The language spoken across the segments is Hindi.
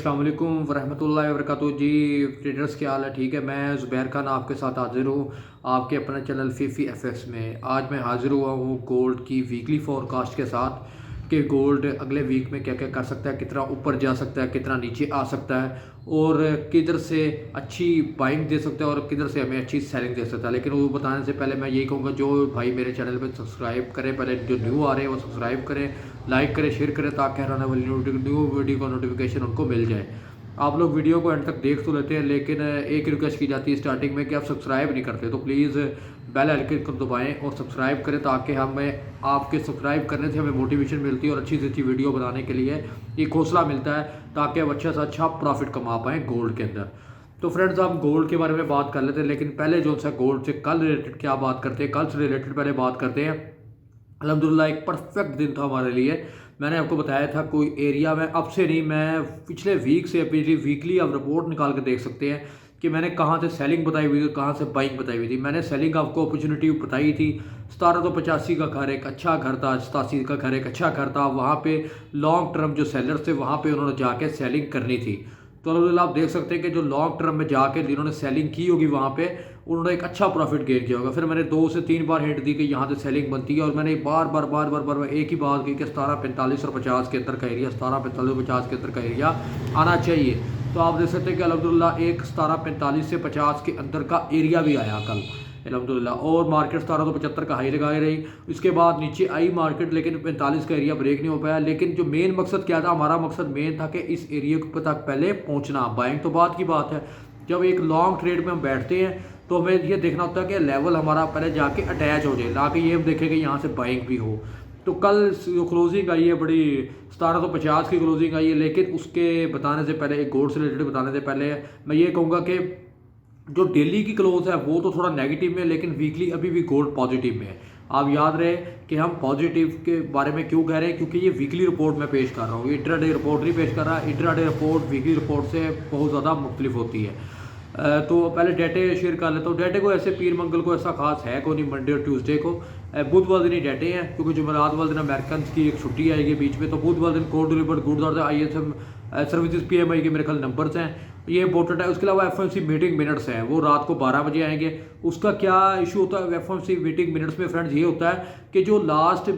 अस्सलाम वालेकुम वरहमतुल्लाहि वबरकातुहू जी। ट्रेडर्स क्या हाल है? ठीक है, मैं ज़ुबैर खान आपके साथ हाज़िर हूँ आपके अपने चैनल फीफी एफएक्स में। आज मैं हाज़िर हुआ हूँ गोल्ड की वीकली फोरकास्ट के साथ कि गोल्ड अगले वीक में क्या क्या कर सकता है, कितना ऊपर जा सकता है, कितना नीचे आ सकता है और किधर से अच्छी बाइंग दे सकता है और किधर से हमें अच्छी सेलिंग दे सकता है। लेकिन वो बताने से पहले मैं यही कहूँगा, जो भाई मेरे चैनल पर सब्सक्राइब करें, पहले जो न्यू आ रहे हैं वो सब्सक्राइब करें, लाइक करें, शेयर करें, ताकि हर आने वाली न्यू वीडियो का नोटिफिकेशन उनको मिल जाए। आप लोग वीडियो को एंड तक देख तो लेते हैं, लेकिन एक रिक्वेस्ट की जाती है स्टार्टिंग में कि आप सब्सक्राइब नहीं करते, तो प्लीज़ बेल आइकन को दबाएं और सब्सक्राइब करें, ताकि हमें आपके सब्सक्राइब करने से हमें मोटिवेशन मिलती है और अच्छी से अच्छी वीडियो बनाने के लिए एक हौसला मिलता है, ताकि हम अच्छा से अच्छा प्रॉफिट कमा पाएँ गोल्ड के अंदर। तो फ्रेंड्स, हम गोल्ड के बारे में बात कर लेते हैं, लेकिन पहले जो सा गोल्ड से कल रिलेटेड क्या बात करते हैं, कल से रिलेटेड पहले बात करते हैं। अल्हम्दुलिल्लाह एक परफेक्ट दिन था हमारे लिए। मैंने आपको बताया था कोई एरिया में, अब से नहीं, मैं पिछले वीक से अपनी वीकली आप रिपोर्ट निकाल कर देख सकते हैं कि मैंने कहाँ से सेलिंग बताई हुई थी, कहाँ से बाइंग बताई हुई थी। मैंने सेलिंग आपको अपॉर्चुनिटी बताई थी। 1785 का घर एक अच्छा घर था, 87 का घर एक अच्छा घर था, वहाँ पे लॉन्ग टर्म जो सेलर थे वहाँ पे उन्होंने जाके सेलिंग करनी थी। तो अल्हम्दुलिल्लाह आप देख सकते हैं कि जो लॉन्ग टर्म में जाके जिन्होंने सेलिंग की होगी वहाँ पे उन्होंने एक अच्छा प्रॉफिट गेन किया होगा। फिर मैंने 2 से 3 बार हिंट दी कि यहाँ से सेलिंग बनती है, और मैंने बार बार एक ही बात की कि 1745 और 50 के अंदर का एरिया, 1745 और 50 के अंदर का एरिया आना चाहिए। तो आप देख सकते हैं कि अल्हम्दुलिल्लाह एक 1745 से 50 के अंदर का एरिया भी आया कल अल्हम्दुलिल्लाह, और मार्केट 1775 का हाई लगाए रही। इसके बाद नीचे आई मार्केट, लेकिन 45 का एरिया ब्रेक नहीं हो पाया। लेकिन जो मेन मकसद क्या था, हमारा मकसद मेन था कि इस एरिया तक पहले पहुंचना। बाइंग तो बात की बात है, जब एक लॉन्ग ट्रेड में हम बैठते हैं तो हमें ये देखना होता है कि लेवल हमारा पहले जाके अटैच हो जाए, ना कि ये हम देखें कि यहाँ से बाइंग भी हो। तो कल जो क्लोजिंग आई है बड़ी 1750 की क्लोजिंग आई है, लेकिन उसके बताने से पहले, एक गोल्ड से रिलेटेड बताने से पहले मैं ये कहूँगा कि जो डेली की क्लोज है वो तो थोड़ा नेगेटिव में, लेकिन वीकली अभी भी गोल्ड पॉजिटिव में है। आप याद रहे कि हम पॉजिटिव के बारे में क्यों कह रहे हैं, क्योंकि ये वीकली रिपोर्ट मैं पेश कर रहा हूँ, इंट्राडे रिपोर्ट नहीं पेश कर रहा। इंट्राडे रिपोर्ट वीकली रिपोर्ट से बहुत ज़्यादा मुख्तलिफ होती है। तो पहले डेटे शेयर कर लेता हूँ। डेटे को ऐसे पीर मंगल को ऐसा खास है को नहीं, मंडे और ट्यूसडे को, बुध वाले दिन ही डेटे हैं, क्योंकि जुमेरात वाले दिन अमेरिकन की एक छुट्टी आएगी बीच में। तो बुध वाले दिन कोड डिलीवर्ड गुड्स और ISM सर्विसेज PMI के मेरे ख्याल नंबर्स हैं, ये इंपॉर्टेंट है। उसके अलावा FOMC मीटिंग मिनट्स हैं, वो रात को 12 बजे आएंगे। उसका क्या इशू होता है FOMC मीटिंग मिनट्स में फ्रेंड्स, ये होता है कि जो लास्ट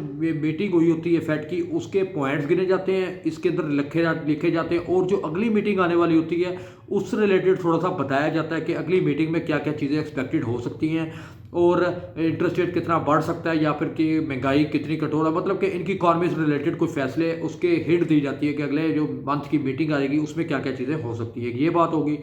मीटिंग हुई होती है फेड की, उसके पॉइंट्स गिने जाते हैं, इसके अंदर लिखे जाते हैं, और जो अगली मीटिंग आने वाली होती है उससे रिलेटेड थोड़ा सा बताया जाता है कि अगली मीटिंग में क्या क्या चीज़ें एक्सपेक्टेड हो सकती हैं, और इंटरेस्ट रेट कितना बढ़ सकता है, या फिर कि महंगाई कितनी कंट्रोल है। मतलब कि इनकी इकॉनमी से रिलेटेड कुछ फैसले, उसके हिंट दी जाती है कि अगले जो मंथ की मीटिंग आएगी उसमें क्या क्या चीज़ें हो सकती है। ये बात होगी।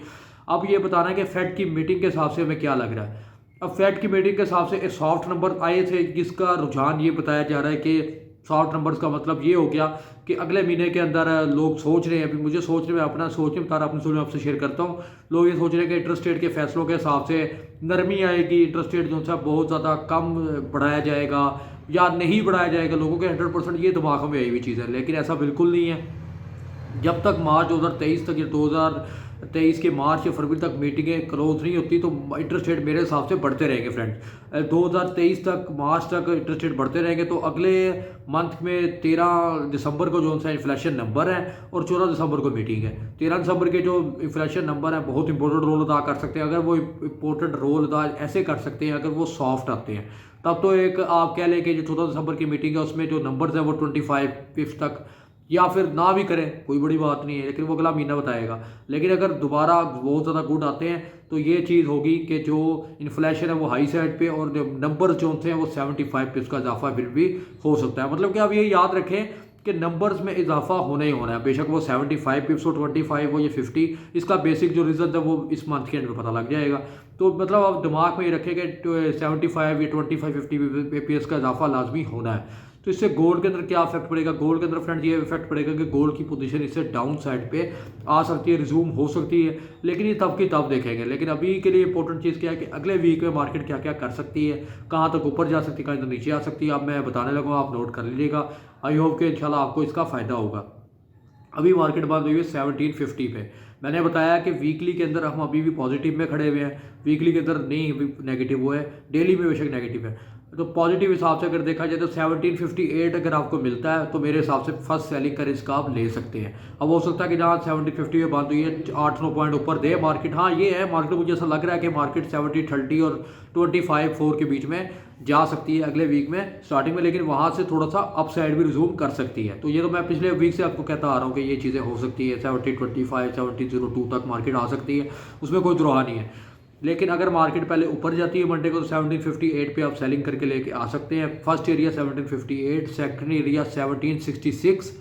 अब ये बताना है कि फेड की मीटिंग के हिसाब से हमें क्या लग रहा है। अब फेड की मीटिंग के हिसाब से एक सॉफ्ट नंबर आए थे, जिसका रुझान ये बताया जा रहा है कि सॉफ्ट नंबर्स का मतलब ये हो गया कि अगले महीने के अंदर लोग सोच रहे हैं, अभी मुझे सोचने में, अपना सोचने बता रहा, अपनी सोच में आपसे शेयर करता हूँ। लोग ये सोच रहे हैं कि इंटरेस्ट रेट के फैसलों के हिसाब से नरमी आएगी, इंटरेस्ट रेट जो है बहुत ज़्यादा कम बढ़ाया जाएगा या नहीं बढ़ाया जाएगा। लोगों के 100% ये दिमाग में आई हुई चीज़ है, लेकिन ऐसा बिल्कुल नहीं है। जब तक मार्च 2023 तक या 2023 के मार्च या फरवरी तक मीटिंगें क्लोज नहीं होती, तो इंटरेस्ट रेट मेरे हिसाब से बढ़ते रहेंगे फ्रेंड। 2023 तक मार्च तक इंटरेस्ट रेट बढ़ते रहेंगे। तो अगले मंथ में 13 दिसंबर को जो सा इन्फ्लेशन नंबर है और 14 दिसंबर को मीटिंग है। 13 दिसंबर के जो इन्फ्लेशन नंबर है बहुत इंपॉर्टेंट रोल अदा कर सकते हैं। अगर वो इंपॉर्टेंट रोल अदा ऐसे कर सकते हैं, अगर वो सॉफ्ट आते हैं, तब तो एक आप कह लें कि जो 14 दिसंबर की मीटिंग है उसमें जो नंबर्स हैं वो 25 तक, या फिर ना भी करें कोई बड़ी बात नहीं है, लेकिन वो अगला महीना बताएगा। लेकिन अगर दोबारा बहुत ज़्यादा गुड आते हैं तो ये चीज़ होगी कि जो इन्फ्लेशन है वो हाई साइड पे, और जो नंबर जो हैं वो 75 पे उसका इजाफा फिर भी हो सकता है। मतलब कि आप ये याद रखें कि नंबर्स में इजाफा होना ही होना है, बेशक वो 75 पिप्स हो, 25 हो या 50। इसका बेसिक जो रिजल्ट है वो इस मंथ के एंड में पता लग जाएगा। तो मतलब आप दिमाग में ये रखें कि 75 या 25-50 PPS का इजाफा लाजमी होना है। तो इससे गोल्ड के अंदर क्या इफेक्ट पड़ेगा? गोल्ड के अंदर फ्रेंड ये इफेक्ट पड़ेगा कि गोल्ड की पोजीशन इससे डाउन साइड पे आ सकती है, रिज्यूम हो सकती है, लेकिन ये तब की तब देखेंगे। लेकिन अभी के लिए इंपॉर्टेंट चीज़ क्या है कि अगले वीक में मार्केट क्या क्या कर सकती है, कहाँ तक ऊपर जा सकती है, कहाँ तक नीचे आ सकती है। अब मैं बताने लगा, आप नोट कर लीजिएगा। आई होप कि इंशाल्लाह आपको इसका फ़ायदा होगा। अभी मार्केट बंद हुई है 1750 पे। मैंने बताया कि वीकली के अंदर हम अभी भी पॉजिटिव में खड़े हुए हैं, वीकली के अंदर नहीं अभी नेगेटिव हुआ है, डेली में बेशक नेगेटिव है। तो पॉजिटिव हिसाब से अगर देखा जाए तो 1758 अगर आपको मिलता है तो मेरे हिसाब से फर्स्ट सेलिंग का रिस्क आप ले सकते हैं। अब हो सकता है कि जहाँ 1750 में बंद हुई है 8-9 पॉइंट ऊपर दे मार्केट। हाँ ये है, मार्केट मुझे ऐसा लग रहा है कि मार्केट 70-30 और 25-4 के बीच में जा सकती है अगले वीक में स्टार्टिंग में, लेकिन वहाँ से थोड़ा सा अपसाइड भी रिज्यूम कर सकती है। तो ये तो मैं पिछले वीक से आपको कहता आ रहा हूँ कि ये चीज़ें हो सकती है। 70-25 70-02 तक मार्केट आ सकती है, उसमें कोई दुराहा नहीं है। लेकिन अगर मार्केट पहले ऊपर जाती है मंडे को तो 1758 पे आप सेलिंग करके लेके आ सकते हैं। फर्स्ट एरिया 1758, सेकंड एरिया 1766,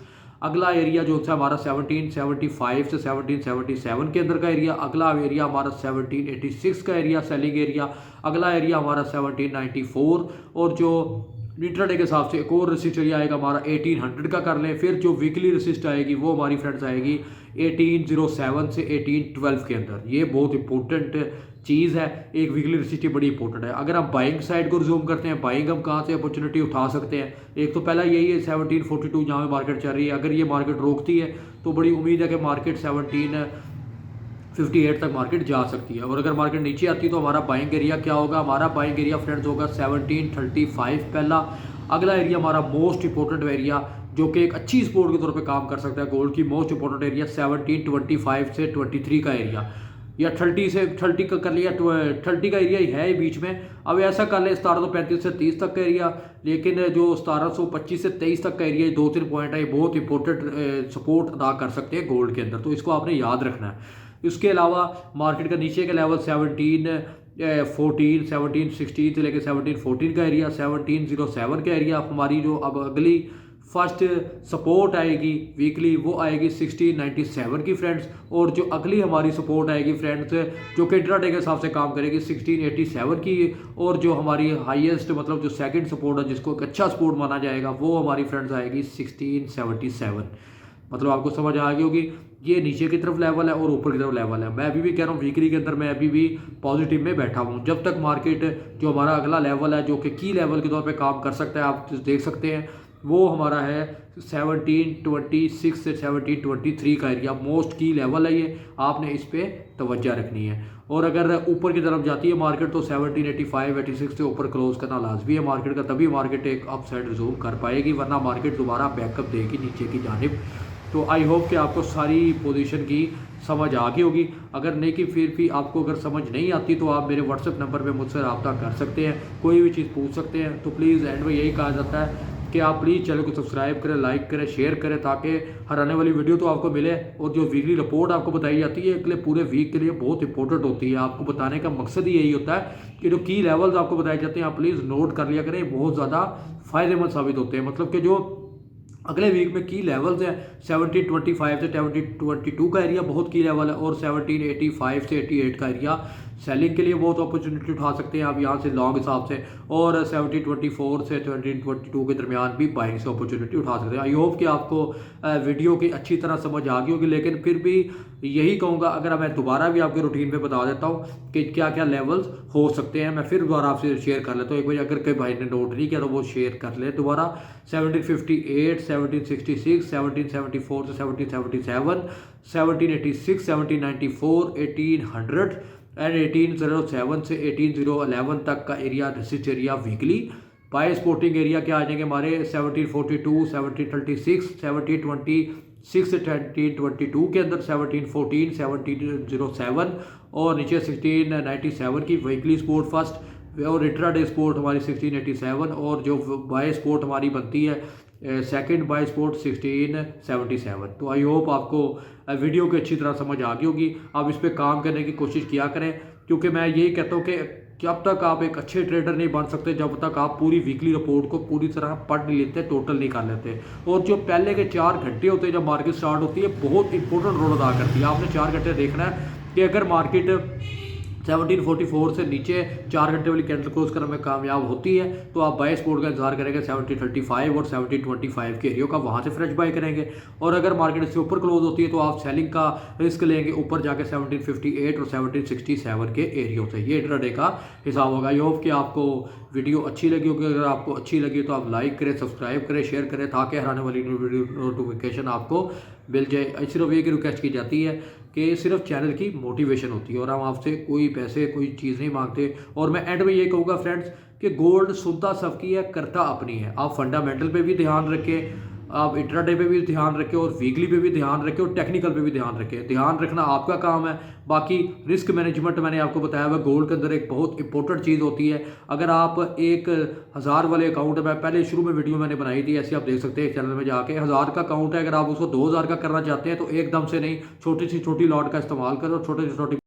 अगला एरिया जो है हमारा 1775 से 1777 के अंदर का एरिया, अगला एरिया हमारा 1786 का एरिया सेलिंग एरिया, अगला एरिया हमारा 1794, और जो इंट्राडे के हिसाब से एक और रेसिस्ट एरिया आएगा हमारा 1800 का कर लें। फिर जो वीकली रेसिस्ट आएगी वो हमारी फ्रेंड्स आएगी 1807 से 1812 के अंदर। ये बहुत इंपॉर्टेंट चीज़ है, एक वीकली रेसिस्ट बड़ी इंपॉर्टेंट है। अगर हम बाइंग साइड को रिज्यूम करते हैं, बाइंग हम कहाँ से अपॉर्चुनिटी उठा सकते हैं, एक तो पहला यही है 1742 जहाँ पे मार्केट चल रही है। अगर ये मार्केट रोकती है तो बड़ी उम्मीद है कि मार्केट 1758 तक मार्केट जा सकती है। और अगर मार्केट नीचे आती है तो हमारा बाइंग एरिया क्या होगा, हमारा बाइंग एरिया फ्रेंड्स होगा 1735 पहला। अगला एरिया हमारा मोस्ट इंपॉर्टेंट एरिया जो कि एक अच्छी सपोर्ट के तौर पे काम कर सकता है गोल्ड की, मोस्ट इंपॉर्टेंट एरिया 1725 से 23 का एरिया, या 30 का कर लिया, 30 का एरिया ही है बीच में। अब ऐसा कर ले 1735 से 30 तक का एरिया, लेकिन जो 1725 से 23 तक का एरिया 2-3 पॉइंट है, बहुत इंपॉर्टेंट सपोर्ट अदा कर सकते हैं गोल्ड के अंदर, तो इसको आपने याद रखना है। इसके अलावा मार्केट का नीचे का लेवल 1714 1716 से लेकर 1714 का एरिया, 1707 का एरिया। हमारी जो अब अगली फर्स्ट सपोर्ट आएगी वीकली वो आएगी 1697 की फ्रेंड्स, और जो अगली हमारी सपोर्ट आएगी फ्रेंड्स जो कि इंट्राडे के हिसाब से काम करेगी 1687 की, और जो हमारी हाईएस्ट मतलब जो सेकंड सपोर्ट है जिसको एक अच्छा सपोर्ट माना जाएगा वो हमारी फ्रेंड्स आएगी 1677। मतलब आपको समझ आ गई होगी, ये नीचे की तरफ लेवल है और ऊपर की तरफ लेवल है। मैं अभी भी कह रहा हूँ वीकली के अंदर मैं अभी भी पॉजिटिव में बैठा हूँ। जब तक मार्केट जो हमारा अगला लेवल है जो कि की लेवल के तौर पे काम कर सकता है, आप देख सकते हैं वो हमारा है 1726 से 1723 का एरिया, मोस्ट की लेवल है ये, आपने इस पर तवज्जो रखनी है। और अगर ऊपर की तरफ जाती है मार्केट तो 1785 86 से ऊपर क्लोज करना लाजमी है मार्केट का, तभी मार्केट एक अप साइड रिज्यूम कर पाएगी, वरना मार्केट दोबारा बैकअप देगी नीचे की जानिब। तो आई होप कि आपको सारी पोजीशन की समझ आ गई होगी। अगर नहीं कि फिर भी आपको अगर समझ नहीं आती तो आप मेरे व्हाट्सएप नंबर पे मुझसे रब्ता कर सकते हैं, कोई भी चीज़ पूछ सकते हैं। तो प्लीज़ एंड में यही कहा जाता है कि आप प्लीज़ चैनल को सब्सक्राइब करें, लाइक करें, शेयर करें, ताकि हर आने वाली वीडियो तो आपको मिले। और जो वीकली रिपोर्ट आपको बताई जाती है इसके लिए पूरे वीक के लिए बहुत इंपॉर्टेंट होती है, आपको बताने का मकसद ही यही होता है कि जो की लेवल्स आपको बताए जाते हैं आप प्लीज़ नोट कर लिया करें, बहुत ज़्यादा फ़ायदेमंद साबित होते हैं। मतलब कि जो अगले वीक में की लेवल्स हैं 1725 से 1722 का एरिया बहुत की लेवल है, और 1785 से 88 का एरिया सेलिंग के लिए बहुत अपॉर्चुनिटी उठा सकते हैं आप यहाँ से लॉन्ग हिसाब से, और 1724 से 1722 के दरमियान भी बाइंग से अपॉर्चुनिटी उठा सकते हैं। आई होप कि आपको वीडियो की अच्छी तरह समझ आ गई होगी, लेकिन फिर भी यही कहूँगा अगर मैं दोबारा भी आपके रूटीन पे बता देता हूँ कि क्या क्या लेवल्स हो सकते हैं, मैं फिर दोबारा आपसे शेयर कर लेता हूँ। एक बार अगर कोई भाई ने नोट नहीं किया तो वो शेयर कर ले दोबारा। 1758 1766 1774 से 1777 1786 1794 1800 एंड 1807 से 1811 तक का area resist area weekly. By supporting area क्या आ जाएंगे हमारे 1742 1736 1726 से 1722 के अंदर 1714 1707, और नीचे 1697 की वीकली स्पोर्ट फर्स्ट, और इंट्राडे स्पोर्ट हमारी 1687, और जो बाय स्पोर्ट हमारी बनती है सेकंड बाय स्पोर्ट 1677। तो आई होप आपको वीडियो की अच्छी तरह समझ आ गई होगी। आप इस पर काम करने की कोशिश किया करें, क्योंकि मैं यही कहता हूँ कि जब तक आप एक अच्छे ट्रेडर नहीं बन सकते जब तक आप पूरी वीकली रिपोर्ट को पूरी तरह पढ़ नहीं लेते, टोटल नहीं कर लेते। और जो पहले के 4 घंटे होते हैं जब मार्केट स्टार्ट होती है बहुत इंपॉर्टेंट रोल अदा करती है। आपने 4 घंटे देखना है कि अगर मार्केट 1744 से नीचे 4 घंटे वाली कैंडल क्लोज करने में कामयाब होती है तो आप बाय सपोर्ट का इंतजार करेंगे 1735 और 1725 के एरियो का, वहाँ से फ्रेश बाय करेंगे। और अगर मार्केट इससे ऊपर क्लोज होती है तो आप सेलिंग का रिस्क लेंगे ऊपर जाके 1758 और 1767 के एरियो से। ये इंट्राडे का हिसाब होगा। आई होप कि आपको वीडियो अच्छी लगी होगी। अगर आपको अच्छी लगी तो आप लाइक करें, सब्सक्राइब करें, शेयर करें, ताकि हर आने वाली वीडियो नोटिफिकेशन आपको मिल जाए। सिर्फ एक रिक्वेस्ट की जाती है कि सिर्फ चैनल की मोटिवेशन होती है और हम आपसे कोई पैसे कोई चीज़ नहीं मांगते। और मैं एंड में ये कहूँगा फ्रेंड्स कि गोल्ड सुनता सबकी है, करता अपनी है। आप फंडामेंटल पे भी ध्यान रखें, आप इंट्राडे पे भी ध्यान रखें और वीकली पे भी ध्यान रखें और टेक्निकल पे भी ध्यान रखें। ध्यान रखना आपका काम है। बाकी रिस्क मैनेजमेंट मैंने आपको बताया हुआ गोल्ड के अंदर एक बहुत इंपॉर्टेंट चीज़ होती है। अगर आप एक 1000 वाले अकाउंट में पहले शुरू में वीडियो मैंने बनाई थी, ऐसे आप देख सकते हैं चैनल में जाके, 1000 का अकाउंट है, अगर आप उसको 2000 का करना चाहते हैं तो एकदम से नहीं, छोटी सी छोटी लॉट का इस्तेमाल करें और छोटे से छोटी